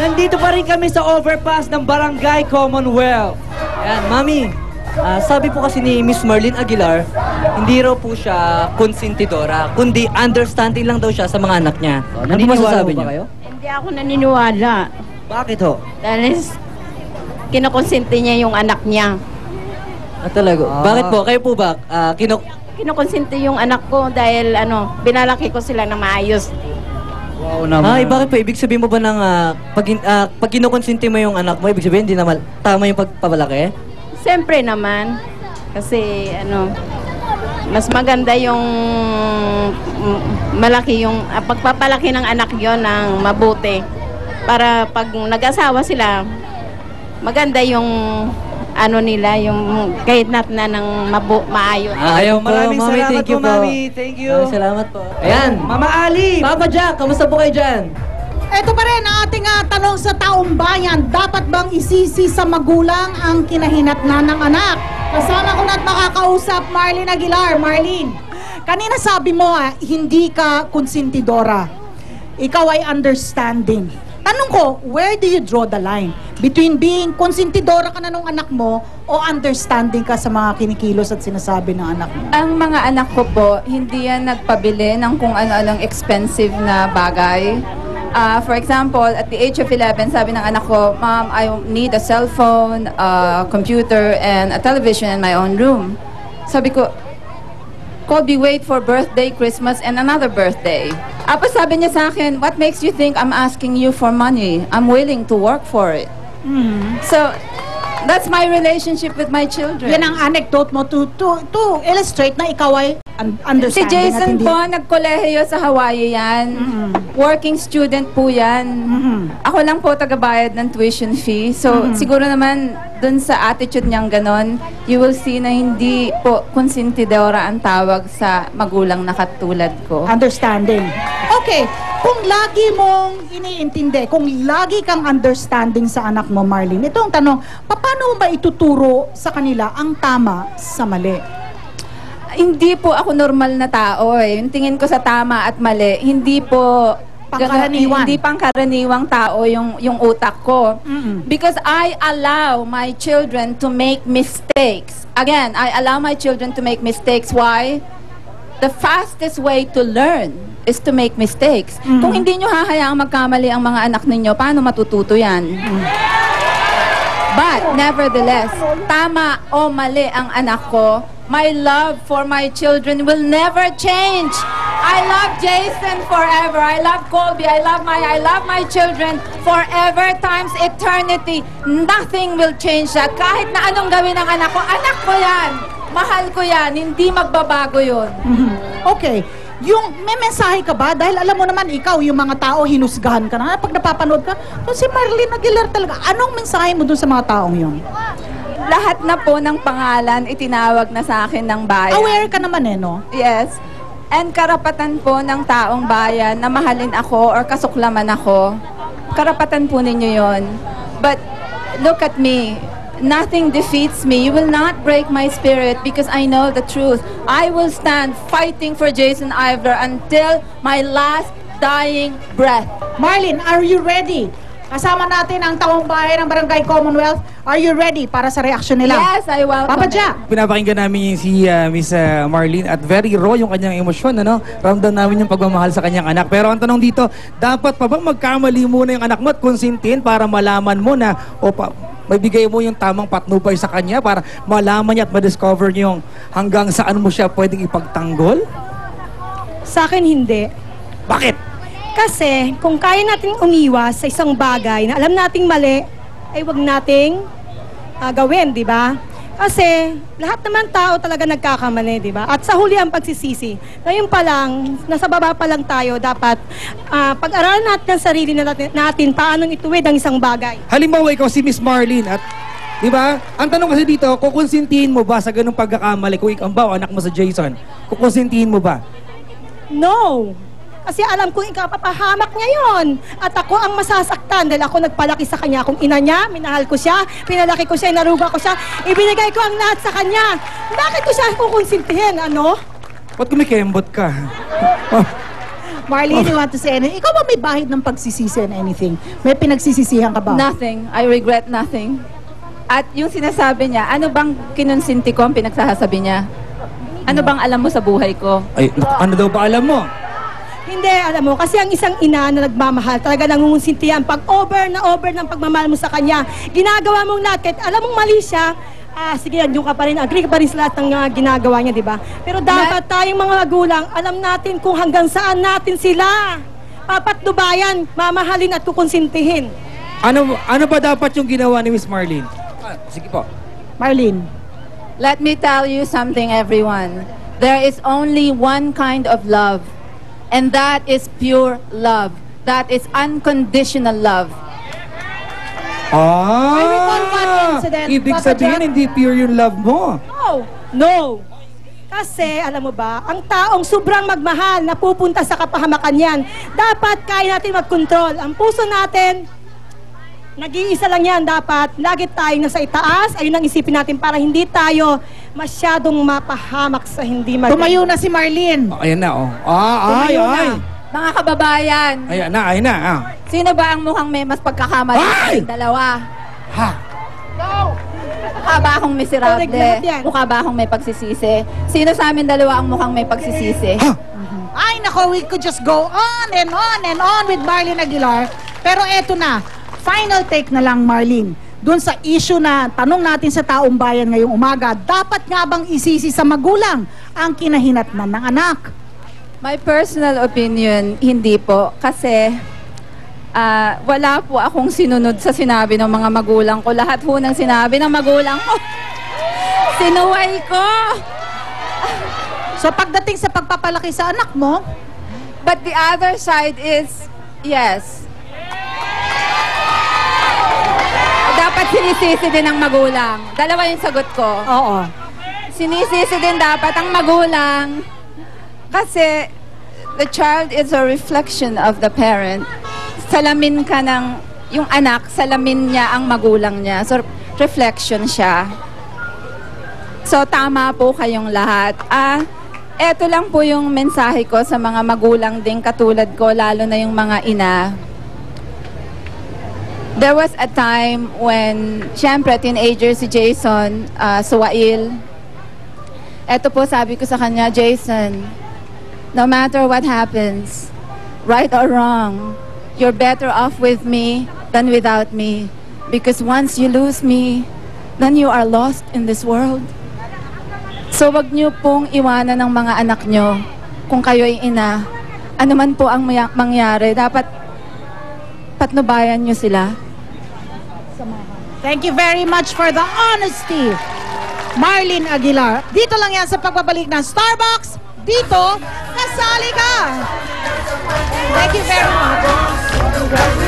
Nandito pa rin kami sa overpass ng Barangay Commonwealth. Ayan, Mami, sabi po kasi ni Miss Marlene Aguilar, hindi raw po siya konsentidora, kundi understanding lang daw siya sa mga anak niya. Ano po masasabi niyo? kayo? Hindi ako naniniwala. Bakit ho? Dahil kinukonsente niya yung anak niya. Talaga? Bakit po? Kayo po ba? Kinukonsente yung anak ko dahil binalaki ko sila ng maayos. Wow naman. Ay, bakit po? Ibig sabihin mo ba ng pag kinukonsente mo yung anak mo, ibig sabihin hindi naman tama yung pagpapalaki? Siyempre naman. Kasi mas maganda yung malaki yung pagpapalaki ng anak yon ng mabuti. Para pag nag-asawa sila, maganda yung nila, yung kahit na ng maayos. Ayaw po, Maraming Mami, salamat thank you po, Mami. Thank you. Maraming salamat po. Ayan, Mama Ali! Papa Jack, kamusta po kayo dyan? Ito pa rin ang ating tanong sa taong bayan. Dapat bang isisi sa magulang ang kinahinatnan ng anak? Kasama ko na't makakausap Marlene Aguilar. Marlene, kanina sabi mo hindi ka konsentidora. Ikaw ay understanding. Tanong ko, where do you draw the line? Between being konsentidora ka na ng anak mo o understanding ka sa mga kinikilos at sinasabi ng anak mo? Ang mga anak ko po, hindi yan nagpabili ng kung ano-anong expensive na bagay. For example, at the age of 11, sabi ng anak ko, Mom, I need a cell phone, a computer, and a television in my own room. Sabi ko, Colby, wait for birthday, Christmas, and another birthday. Tapos sabi niya sa akin, what makes you think I'm asking you for money? I'm willing to work for it. So, that's my relationship with my children. Yan ang anecdote mo to illustrate na ikaw ay Si understanding at Jason hindi... po, nagkolehiyo sa Hawaii yan. Working student po yan. Ako lang po tagabayad ng tuition fee. So, siguro naman, dun sa attitude niyang ganon, you will see na hindi po konsentidora ang tawag sa magulang na katulad ko. Understanding. Okay, kung lagi mong iniintindi, kung lagi kang understanding sa anak mo, Marlene, ito ang tanong, paano mo ba ituturo sa kanila ang tama sa mali? Hindi po ako normal na tao eh. Yung tingin ko sa tama at mali, hindi po Pangkaraniwan. hindi pangkaraniwang tao yung utak ko. Because I allow my children to make mistakes. Again, I allow my children to make mistakes. Why? The fastest way to learn is to make mistakes. Kung hindi nyo hahayaang magkamali ang mga anak ninyo, paano matututo yan? But, nevertheless, tama o mali ang anak ko, my love for my children will never change. I love Jason forever. I love Colby. I love my children forever times eternity. Nothing will change that. Kahit na anong gawin ng anak ko yan. Mahal ko yan. Hindi magbabago yun. Okay. May mensahe ka ba? Dahil alam mo naman, ikaw, yung mga tao, hinusgahan ka na. Pag napapanood ka, si Marlene Aguilar talaga. Anong mensahe mo dun sa mga taong yun? Lahat na po ng pangalan itinawag na sa akin ng bayan. Aware ka naman no? Yes. And karapatan po ng taong bayan na mahalin ako or kasuklaman ako. Karapatan po ninyo yon. But look at me. Nothing defeats me. You will not break my spirit because I know the truth. I will stand fighting for Jason Ivler until my last dying breath. Marlene, are you ready? Kasama natin ang taong bayan ng Barangay Commonwealth. Are you ready para sa reaksyon nila? Yes, I welcome Papa it. Jack. Pinapakinggan namin si Miss Marlene at very raw yung kanyang emosyon, Ramdam namin yung pagmamahal sa kanyang anak. Pero ang tanong dito, dapat pa bang magkamali muna yung anak mo at konsintihin para malaman mo na may bigay mo yung tamang patnubay sa kanya para malaman niya at ma-discover niyo yung hanggang saan mo siya pwedeng ipagtanggol? Sa akin, hindi. Bakit? Kasi kung kaya nating umiwas sa isang bagay na alam nating mali, ay wag nating gawin, di ba? Kasi lahat naman tao talaga nagkakamali, di ba? At sa huli ang pagsisisi. Ngayon pa lang, nasa baba pa lang tayo, dapat pag-aralan natin ang sarili natin paano ituwid ang isang bagay. Halimbawa, ikaw si Miss Marlene at di ba? Ang tanong kasi dito, kukonsintihin mo ba sa ganung pagkakamali kung ikaw ba anak mo sa Jason? Kukonsintihin mo ba? No! Kasi alam kong ikapapahamak niya yon. At ako ang masasaktan dahil ako nagpalaki sa kanya. Kung ina niya, minahal ko siya, pinalaki ko siya, inaruga ko siya, ibinigay ko ang lahat sa kanya. Bakit ko siya kukonsintihin, ano? Ba't kumikembot ka? Marlene, you want to say anything? Ikaw ba may bahid ng pagsisisi and anything? May pinagsisisihan ka ba? Nothing. I regret nothing. At yung sinasabi niya, ano bang kinonsinti ko ang pinagsasabi niya? Ano bang alam mo sa buhay ko? Ay, ano daw ba alam mo? Hindi, alam mo, kasi ang isang ina na nagmamahal, talaga nangungunsintihan. Pag over ng pagmamahal mo sa kanya, ginagawa mong lahat, kahit alam mong mali siya, sige, andun ka pa rin, agree ka pa rin sa lahat ng ginagawa niya, di ba? Pero dapat tayong mga magulang, alam natin kung hanggang saan natin sila papatnubayan, mamahalin at kukonsintihin. Ano ba dapat yung ginawa ni Miss Marlene? Sige po. Marlene. Let me tell you something, everyone. There is only one kind of love, and that is pure love. That is unconditional love. I recall one incident, Ibig Papa sabihin, John. hindi pure yung love mo. No. Kasi, alam mo ba, ang taong sobrang magmahal, napupunta sa kapahamakan yan. Dapat kaya natin mag-control. Ang puso natin, nag-iisa lang yan. Dapat lagi tayong nasa itaas. Ayun ang isipin natin para hindi tayo masyadong mapahamak sa hindi maganda. Tumayo na si Marlene. Ayan na, oh. Ay. Mga kababayan, Ayan na. sino ba ang mukhang may mas pagkakamali sa ating dalawa? Ha? Mukha ba akong miserable? Correct lahat yan. Mukha ba akong may pagsisisi? Sino sa amin dalawa ang mukhang may pagsisisi? Ay, nako, we could just go on and on with Marlene Aguilar. Pero eto na, final take na lang, Marlene. Doon sa issue na tanong natin sa taong bayan ngayong umaga, dapat nga bang isisi sa magulang ang kinahinatnan ng anak? My personal opinion, hindi po. Kasi wala po akong sinunod sa sinabi ng mga magulang ko. Lahat po ng sinabi ng magulang ko, sinuway ko. So pagdating sa pagpapalaki sa anak mo, But the other side is, yes. Dapat sinisisi din ng magulang. Dalawa yung sagot ko. oo. Sinisisi din dapat ang magulang kasi the child is a reflection of the parent. Salamin ka ng, yung anak, salamin niya ang magulang niya. So, reflection siya. So, tama po kayong lahat. Eto lang po yung mensahe ko sa mga magulang din katulad ko, lalo na yung mga ina. There was a time when, syempre, teenager si Jason, Suwail. Eto po, sabi ko sa kanya, Jason, no matter what happens, right or wrong, you're better off with me than without me. Because once you lose me, then you are lost in this world. So wag niyo pong iwanan ng mga anak niyo kung kayo ay ina. Ano man po ang mangyari, dapat patnubayan niyo sila. Thank you very much for the honesty, Marlene Aguilar. Dito lang yan sa pagbabalik ng Starbucks. Dito, kasali ka! Thank you very much.